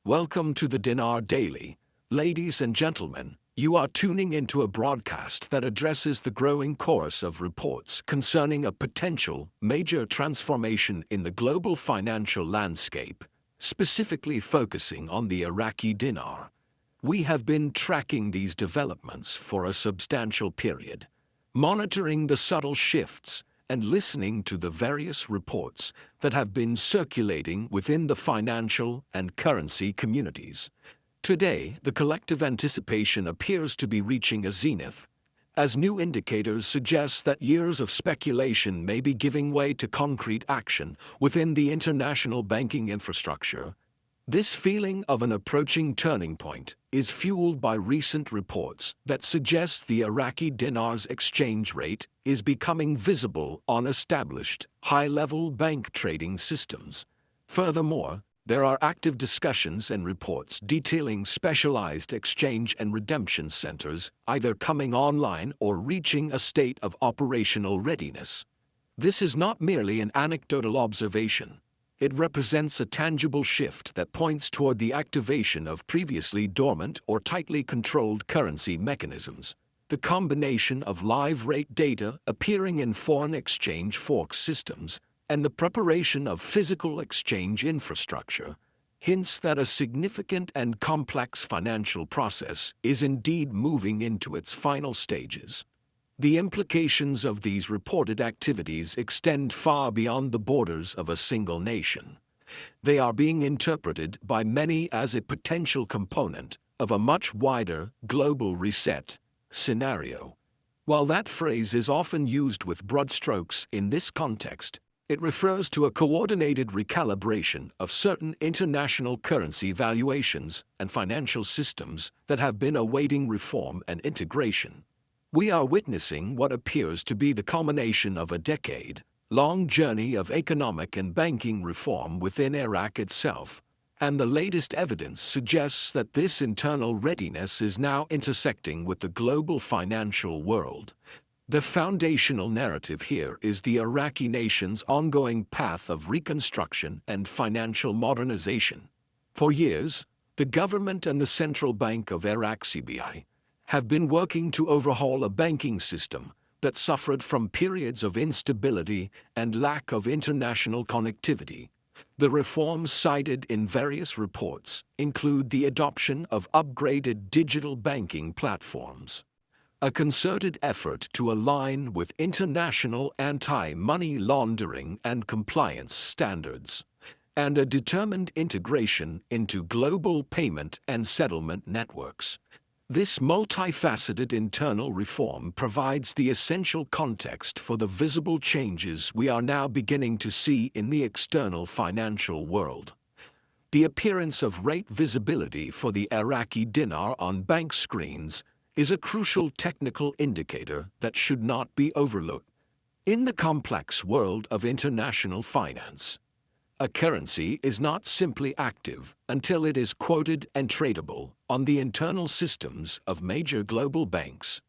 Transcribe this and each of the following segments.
Welcome to the Dinar Daily. Ladies and gentlemen, you are tuning into a broadcast that addresses the growing chorus of reports concerning a potential major transformation in the global financial landscape, specifically focusing on the Iraqi dinar. We have been tracking these developments for a substantial period, monitoring the subtle shifts and listening to the various reports that have been circulating within the financial and currency communities. Today, the collective anticipation appears to be reaching a zenith, as new indicators suggest that years of speculation may be giving way to concrete action within the international banking infrastructure. This feeling of an approaching turning point is fueled by recent reports that suggest the Iraqi dinar's exchange rate is becoming visible on established, high-level bank trading systems. Furthermore, there are active discussions and reports detailing specialized exchange and redemption centers either coming online or reaching a state of operational readiness. This is not merely an anecdotal observation. It represents a tangible shift that points toward the activation of previously dormant or tightly controlled currency mechanisms. The combination of live rate data appearing in foreign exchange fork systems and the preparation of physical exchange infrastructure hints that a significant and complex financial process is indeed moving into its final stages. The implications of these reported activities extend far beyond the borders of a single nation. They are being interpreted by many as a potential component of a much wider global reset scenario. While that phrase is often used with broad strokes in this context, it refers to a coordinated recalibration of certain international currency valuations and financial systems that have been awaiting reform and integration. We are witnessing what appears to be the culmination of a decade-long journey of economic and banking reform within Iraq itself, and the latest evidence suggests that this internal readiness is now intersecting with the global financial world. The foundational narrative here is the Iraqi nation's ongoing path of reconstruction and financial modernization. For years, the government and the Central Bank of Iraq (CBI) have been working to overhaul a banking system that suffered from periods of instability and lack of international connectivity. The reforms cited in various reports include the adoption of upgraded digital banking platforms, a concerted effort to align with international anti-money laundering and compliance standards, and a determined integration into global payment and settlement networks. This multifaceted internal reform provides the essential context for the visible changes we are now beginning to see in the external financial world. The appearance of rate visibility for the Iraqi dinar on bank screens is a crucial technical indicator that should not be overlooked. In the complex world of international finance, a currency is not simply active until it is quoted and tradable on the internal systems of major global banks.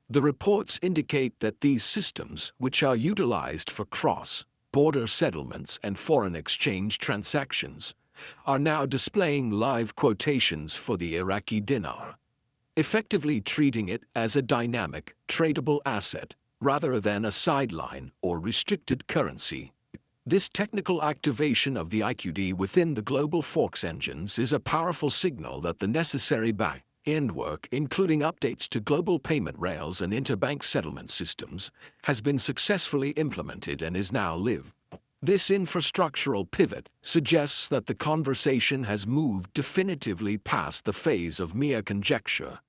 The reports indicate that these systems, which are utilized for cross-border settlements and foreign exchange transactions, are now displaying live quotations for the Iraqi dinar, effectively treating it as a dynamic, tradable asset rather than a sideline or restricted currency. This technical activation of the IQD within the global forks engines is a powerful signal that the necessary back-end work, including updates to global payment rails and interbank settlement systems, has been successfully implemented and is now live. This infrastructural pivot suggests that the conversation has moved definitively past the phase of mere conjecture.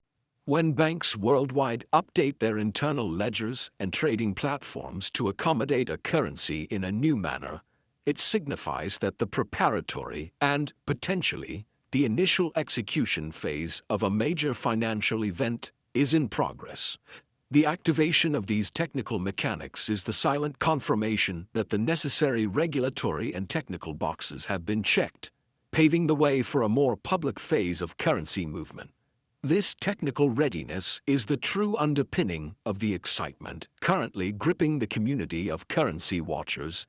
When banks worldwide update their internal ledgers and trading platforms to accommodate a currency in a new manner, it signifies that the preparatory and, potentially, the initial execution phase of a major financial event is in progress. The activation of these technical mechanics is the silent confirmation that the necessary regulatory and technical boxes have been checked, paving the way for a more public phase of currency movement. This technical readiness is the true underpinning of the excitement currently gripping the community of currency watchers.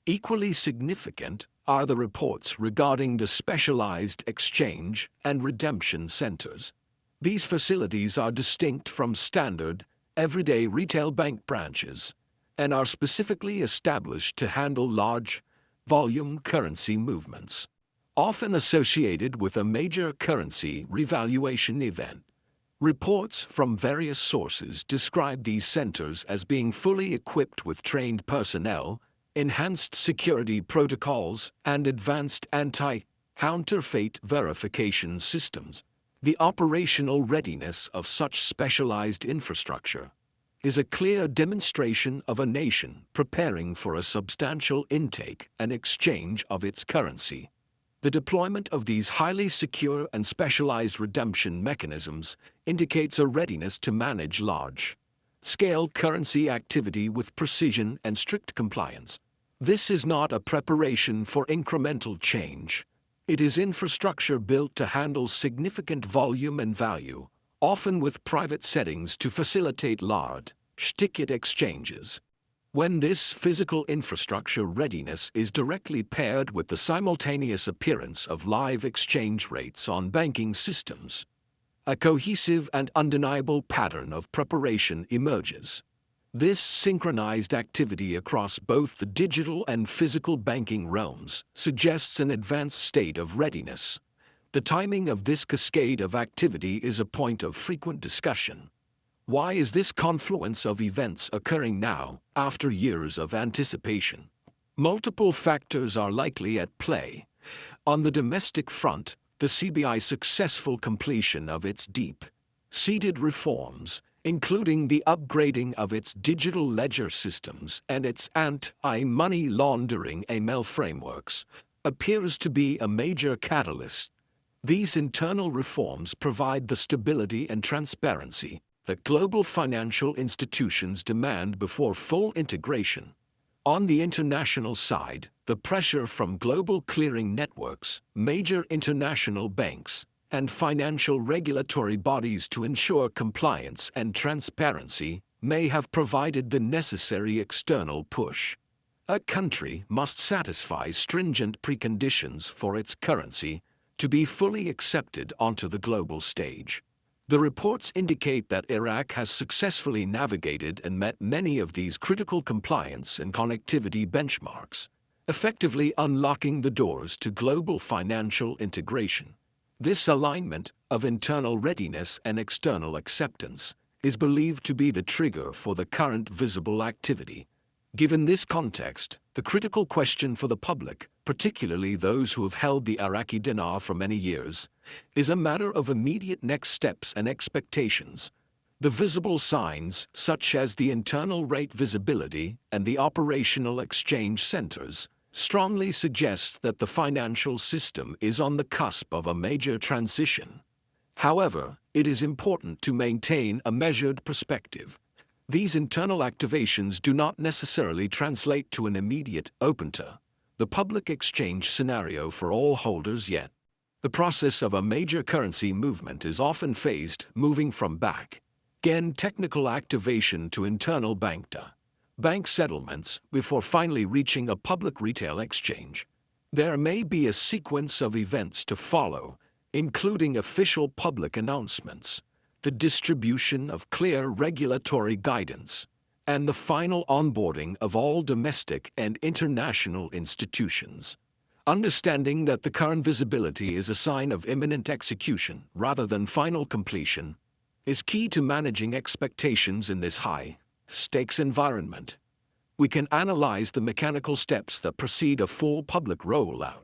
Equally significant are the reports regarding the specialized exchange and redemption centers. These facilities are distinct from standard, everyday retail bank branches and are specifically established to handle large, volume currency movements, often associated with a major currency revaluation event. Reports from various sources describe these centers as being fully equipped with trained personnel, enhanced security protocols, and advanced anti-counterfeit verification systems. The operational readiness of such specialized infrastructure is a clear demonstration of a nation preparing for a substantial intake and exchange of its currency. The deployment of these highly secure and specialized redemption mechanisms indicates a readiness to manage large-scale currency activity with precision and strict compliance. This is not a preparation for incremental change. It is infrastructure built to handle significant volume and value, often with private settings to facilitate large-ticket exchanges. When this physical infrastructure readiness is directly paired with the simultaneous appearance of live exchange rates on banking systems, a cohesive and undeniable pattern of preparation emerges. This synchronized activity across both the digital and physical banking realms suggests an advanced state of readiness. The timing of this cascade of activity is a point of frequent discussion. Why is this confluence of events occurring now, after years of anticipation? Multiple factors are likely at play. On the domestic front, the CBI's successful completion of its deep-seated reforms, including the upgrading of its digital ledger systems and its anti-money laundering AML frameworks, appears to be a major catalyst. These internal reforms provide the stability and transparency that global financial institutions demand before full integration. On the international side, the pressure from global clearing networks, major international banks, and financial regulatory bodies to ensure compliance and transparency may have provided the necessary external push. A country must satisfy stringent preconditions for its currency to be fully accepted onto the global stage. The reports indicate that Iraq has successfully navigated and met many of these critical compliance and connectivity benchmarks, effectively unlocking the doors to global financial integration. This alignment of internal readiness and external acceptance is believed to be the trigger for the current visible activity. Given this context, the critical question for the public, particularly those who have held the Iraqi dinar for many years, is a matter of immediate next steps and expectations. The visible signs, such as the internal rate visibility and the operational exchange centers, strongly suggest that the financial system is on the cusp of a major transition. However, it is important to maintain a measured perspective. These internal activations do not necessarily translate to an immediate open to the public exchange scenario for all holders yet. The process of a major currency movement is often phased, moving from back-end technical activation to internal bank settlements before finally reaching a public retail exchange. There may be a sequence of events to follow, including official public announcements, the distribution of clear regulatory guidance, and the final onboarding of all domestic and international institutions. Understanding that the current visibility is a sign of imminent execution rather than final completion is key to managing expectations in this high-stakes environment. We can analyze the mechanical steps that precede a full public rollout.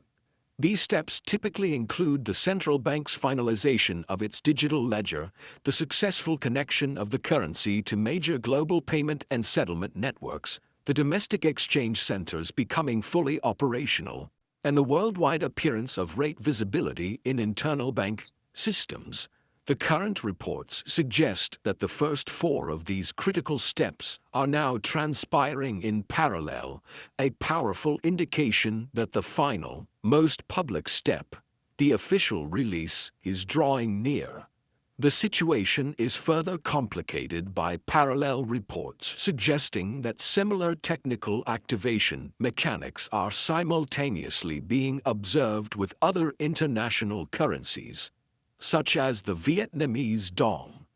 These steps typically include the central bank's finalization of its digital ledger, the successful connection of the currency to major global payment and settlement networks, the domestic exchange centers becoming fully operational, and the worldwide appearance of rate visibility in internal bank systems. The current reports suggest that the first four of these critical steps are now transpiring in parallel, a powerful indication that the final, most public step, the official release, is drawing near. The situation is further complicated by parallel reports suggesting that similar technical activation mechanics are simultaneously being observed with other international currencies, such as the Vietnamese dong.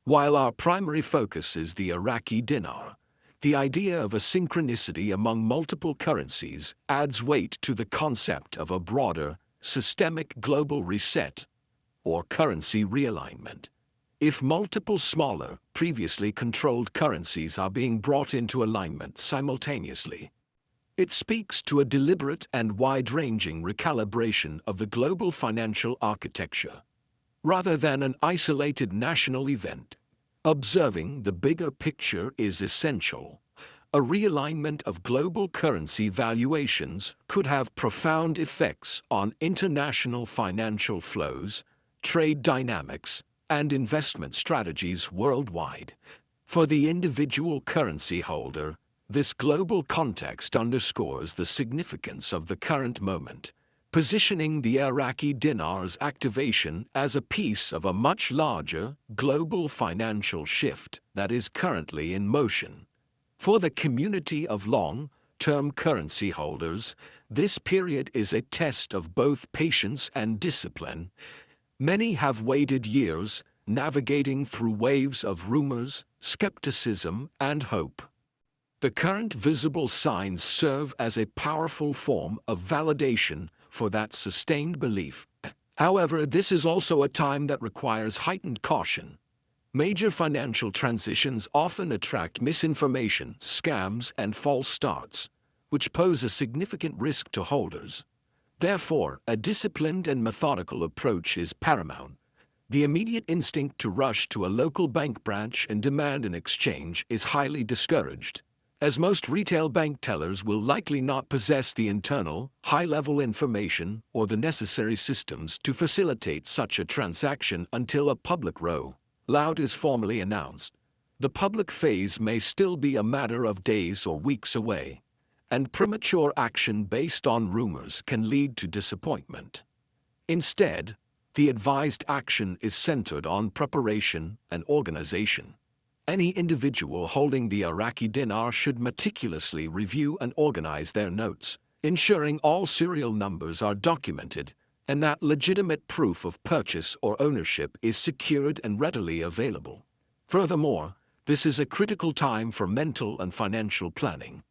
While our primary focus is the Iraqi dinar, the idea of a synchronicity among multiple currencies adds weight to the concept of a broader, systemic global reset or currency realignment. If multiple smaller, previously controlled currencies are being brought into alignment simultaneously, it speaks to a deliberate and wide-ranging recalibration of the global financial architecture, rather than an isolated national event. Observing the bigger picture is essential. A realignment of global currency valuations could have profound effects on international financial flows, trade dynamics, and investment strategies worldwide. For the individual currency holder, this global context underscores the significance of the current moment, positioning the Iraqi dinar's activation as a piece of a much larger global financial shift that is currently in motion. For the community of long-term currency holders, this period is a test of both patience and discipline. Many have waited years, navigating through waves of rumors, skepticism, and hope. The current visible signs serve as a powerful form of validation for that sustained belief. However, this is also a time that requires heightened caution. Major financial transitions often attract misinformation, scams, and false starts, which pose a significant risk to holders. Therefore, a disciplined and methodical approach is paramount. The immediate instinct to rush to a local bank branch and demand an exchange is highly discouraged, as most retail bank tellers will likely not possess the internal, high-level information or the necessary systems to facilitate such a transaction until a public rollout is formally announced. The public phase may still be a matter of days or weeks away, and premature action based on rumors can lead to disappointment. Instead, the advised action is centered on preparation and organization. Any individual holding the Iraqi dinar should meticulously review and organize their notes, ensuring all serial numbers are documented and that legitimate proof of purchase or ownership is secured and readily available. Furthermore, this is a critical time for mental and financial planning.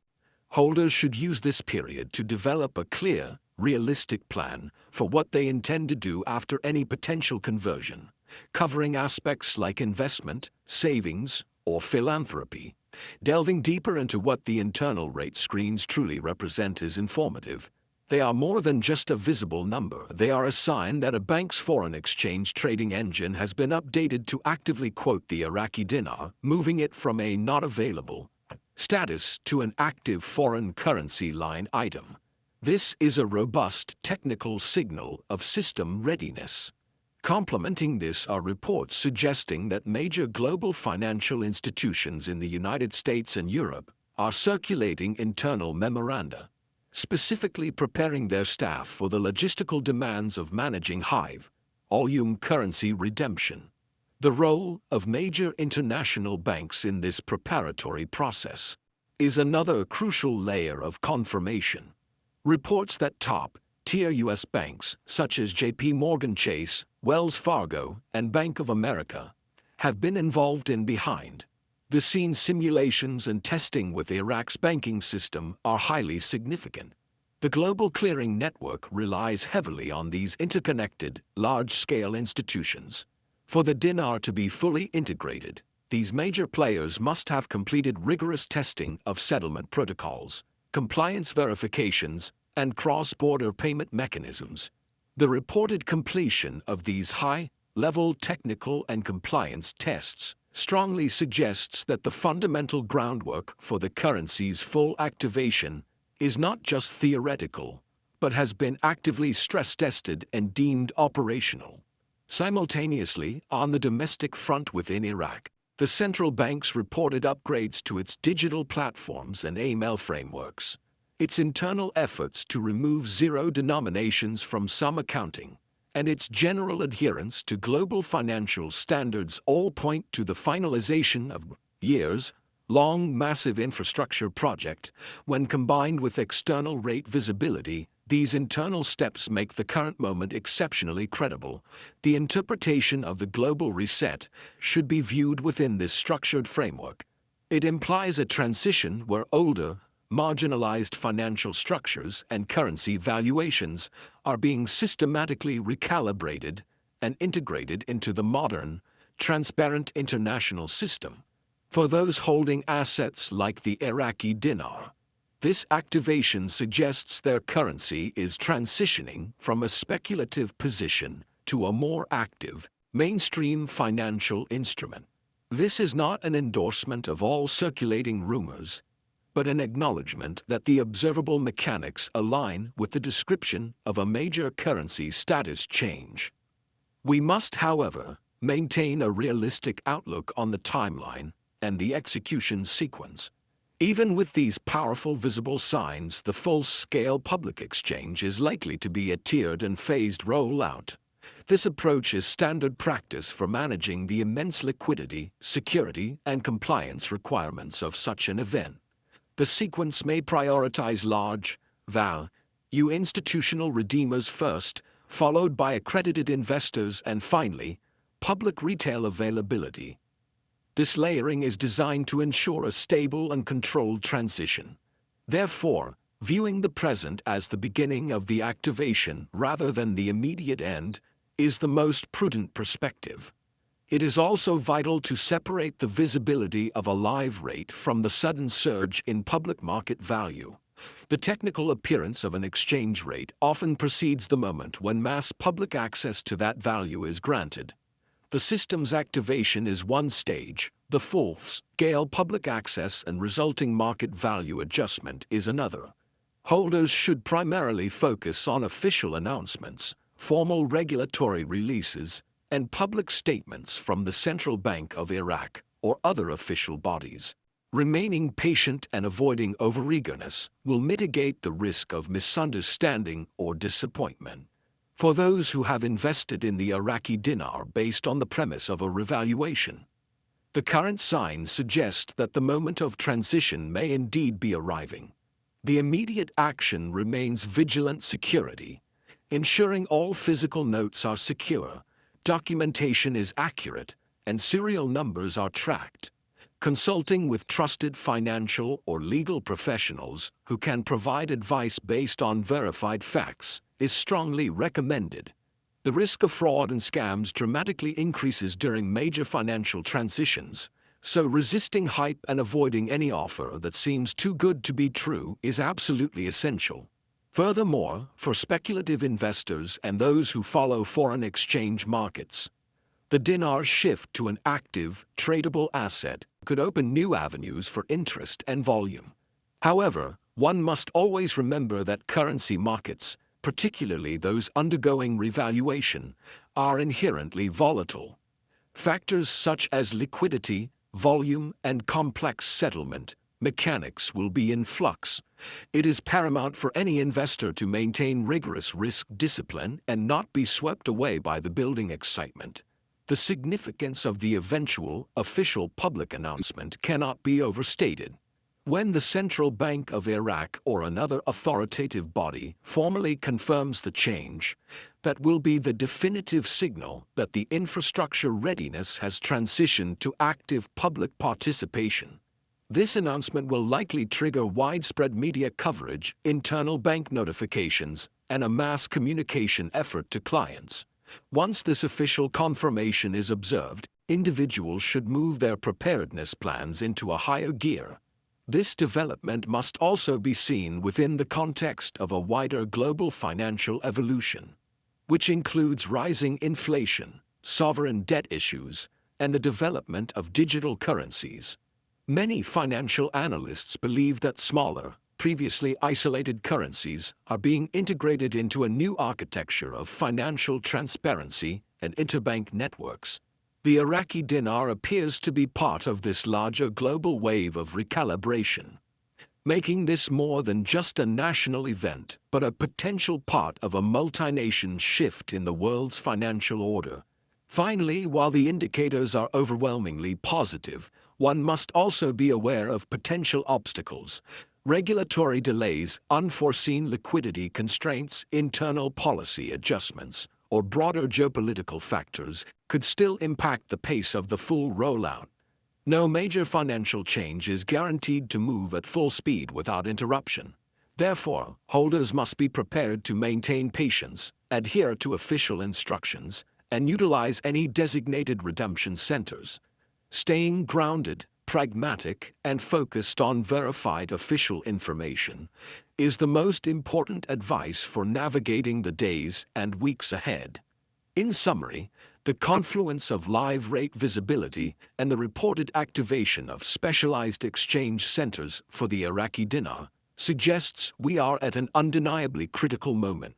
Holders should use this period to develop a clear, realistic plan for what they intend to do after any potential conversion, covering aspects like investment, savings, or philanthropy. Delving deeper into what the internal rate screens truly represent is informative. They are more than just a visible number. They are a sign that a bank's foreign exchange trading engine has been updated to actively quote the Iraqi dinar, moving it from a not available status to an active foreign currency line item. This is a robust technical signal of system readiness. Complementing this are reports suggesting that major global financial institutions in the United States and Europe are circulating internal memoranda, specifically preparing their staff for the logistical demands of managing high-volume currency redemption. The role of major international banks in this preparatory process is another crucial layer of confirmation. Reports that top-tier U.S. banks, such as J.P. Morgan Chase, Wells Fargo, and Bank of America, have been involved in behind-the-scenes simulations and testing with Iraq's banking system are highly significant. The global clearing network relies heavily on these interconnected, large-scale institutions. For the dinar to be fully integrated, these major players must have completed rigorous testing of settlement protocols, compliance verifications, and cross-border payment mechanisms. The reported completion of these high-level technical and compliance tests strongly suggests that the fundamental groundwork for the currency's full activation is not just theoretical, but has been actively stress-tested and deemed operational. Simultaneously, on the domestic front within Iraq, the central bank's reported upgrades to its digital platforms and AML frameworks, its internal efforts to remove zero denominations from some accounting, and its general adherence to global financial standards all point to the finalization of years-long massive infrastructure project. When combined with external rate visibility, these internal steps make the current moment exceptionally credible. The interpretation of the global reset should be viewed within this structured framework. It implies a transition where older, marginalized financial structures and currency valuations are being systematically recalibrated and integrated into the modern, transparent international system. For those holding assets like the Iraqi dinar, this activation suggests their currency is transitioning from a speculative position to a more active, mainstream financial instrument. This is not an endorsement of all circulating rumors, but an acknowledgement that the observable mechanics align with the description of a major currency status change. We must, however, maintain a realistic outlook on the timeline and the execution sequence. Even with these powerful visible signs, the full-scale public exchange is likely to be a tiered and phased rollout. This approach is standard practice for managing the immense liquidity, security, and compliance requirements of such an event. The sequence may prioritize large, value institutional redeemers first, followed by accredited investors, and finally, public retail availability. This layering is designed to ensure a stable and controlled transition. Therefore, viewing the present as the beginning of the activation rather than the immediate end is the most prudent perspective. It is also vital to separate the visibility of a live rate from the sudden surge in public market value. The technical appearance of an exchange rate often precedes the moment when mass public access to that value is granted. The system's activation is one stage, the full-scale public access and resulting market value adjustment is another. Holders should primarily focus on official announcements, formal regulatory releases, and public statements from the Central Bank of Iraq or other official bodies. Remaining patient and avoiding overeagerness will mitigate the risk of misunderstanding or disappointment. For those who have invested in the Iraqi dinar based on the premise of a revaluation, the current signs suggest that the moment of transition may indeed be arriving. The immediate action remains vigilant security, ensuring all physical notes are secure, documentation is accurate, and serial numbers are tracked. Consulting with trusted financial or legal professionals who can provide advice based on verified facts is strongly recommended. The risk of fraud and scams dramatically increases during major financial transitions, so resisting hype and avoiding any offer that seems too good to be true is absolutely essential. Furthermore, for speculative investors and those who follow foreign exchange markets, the dinar's shift to an active, tradable asset could open new avenues for interest and volume. However, one must always remember that currency markets, particularly those undergoing revaluation, are inherently volatile. Factors such as liquidity, volume, and complex settlement mechanics will be in flux. It is paramount for any investor to maintain rigorous risk discipline and not be swept away by the building excitement. The significance of the eventual official public announcement cannot be overstated. When the Central Bank of Iraq or another authoritative body formally confirms the change, that will be the definitive signal that the infrastructure readiness has transitioned to active public participation. This announcement will likely trigger widespread media coverage, internal bank notifications, and a mass communication effort to clients. Once this official confirmation is observed, individuals should move their preparedness plans into a higher gear. This development must also be seen within the context of a wider global financial evolution, which includes rising inflation, sovereign debt issues, and the development of digital currencies. Many financial analysts believe that smaller, previously isolated currencies are being integrated into a new architecture of financial transparency and interbank networks. The Iraqi dinar appears to be part of this larger global wave of recalibration. making this more than just a national event, but a potential part of a multi-nation shift in the world's financial order. Finally, while the indicators are overwhelmingly positive, one must also be aware of potential obstacles. Regulatory delays, unforeseen liquidity constraints, internal policy adjustments, or broader geopolitical factors could still impact the pace of the full rollout. No major financial change is guaranteed to move at full speed without interruption. Therefore, holders must be prepared to maintain patience, adhere to official instructions, and utilize any designated redemption centers. Staying grounded, pragmatic, and focused on verified official information is the most important advice for navigating the days and weeks ahead. In summary, the confluence of live rate visibility and the reported activation of specialized exchange centers for the Iraqi dinar suggests we are at an undeniably critical moment.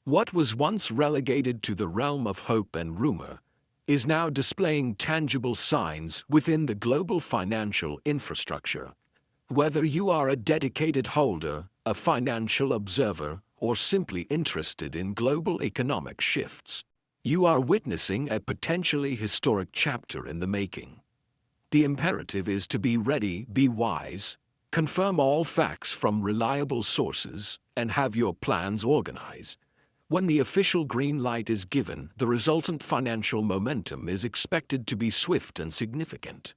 What was once relegated to the realm of hope and rumor is now displaying tangible signs within the global financial infrastructure. Whether you are a dedicated holder, a financial observer, or simply interested in global economic shifts, you are witnessing a potentially historic chapter in the making. The imperative is to be ready, be wise, confirm all facts from reliable sources, and have your plans organized. When the official green light is given, the resultant financial momentum is expected to be swift and significant.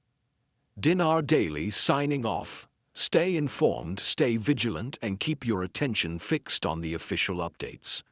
Dinar Daily signing off. Stay informed, stay vigilant, and keep your attention fixed on the official updates.